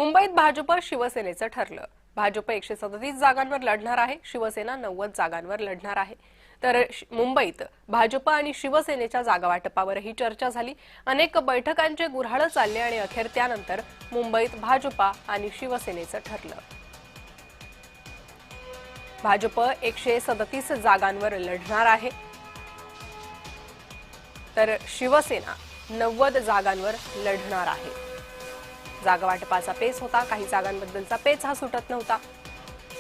मुंबईत भाजप शिवसेनेचं ठरलं। भाजप 137 जागांवर लढणार आहे, शिवसेना 90 जागांवर लढणार आहे। तर मुंबईत भाजप आणि शिवसेनेच्या जागावाटपावरही चर्चा झाली। अनेक बैठकांचे गुऱ्हाळ चालले आणि अखेर त्यानंतर मुंबईत भाजप आणि शिवसेनेचं ठरलं। भाजप 137 जागांवर लढणार आहे, तर शिवसेना 90 जागांवर लढणार आहे। जागा वाटपाचा पेच होता, काही जागांबद्दलचा पेच हा सुटत नव्हता।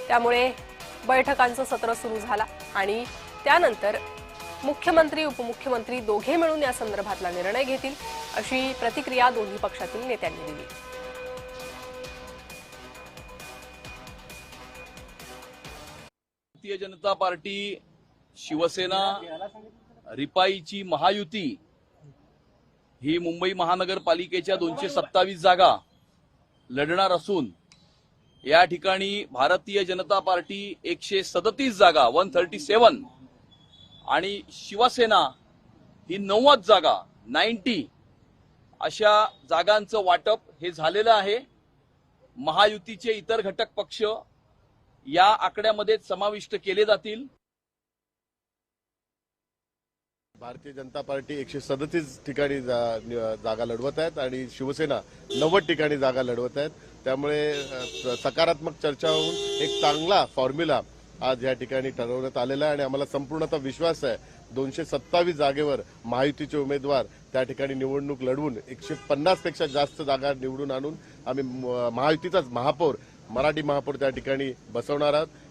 त्यामुळे बैठकांचं सत्र सुरू झाला आणि त्यानंतर मुख्यमंत्री उपमुख्यमंत्री दोघे मिळून या संदर्भातला निर्णय घेतील अशी प्रतिक्रिया दोन्ही पक्षातील नेत्यांनी दिली। भारतीय जनता पार्टी शिवसेना रिपाईची महायुती ही मुंबई महानगरपालिकेच्या 227 जागा लढणार असून या ठिकाणी भारतीय जनता पार्टी 137 जागा 137 आणि शिवसेना ही 90 जागा 90 अशा जागांचं वाटप हे झालेलं आहे। महायुतीचे इतर घटक पक्ष या आकड्यामध्ये समाविष्ट केले जातील। भारतीय जनता पार्टी 137 ठिकाणी जागा लढवत आहेत आणि शिवसेना 90 ठिकाणी जागा लढवत आहेत। त्यामुळे सकारात्मक चर्चा होऊन एक चांगला फॉर्म्युला आज या ठिकाणी ठरवण्यात आलेला आहे आणि आम्हाला संपूर्णतः विश्वास आहे 227 जागेवर महायुतीचे उमेदवार त्या ठिकाणी निवडणूक लढवून 150 पेक्षा जास्त जागा निवडून आणून आम्ही महायुतीचाच महापौर मराठी महापौर त्या ठिकाणी बसवणार आहोत।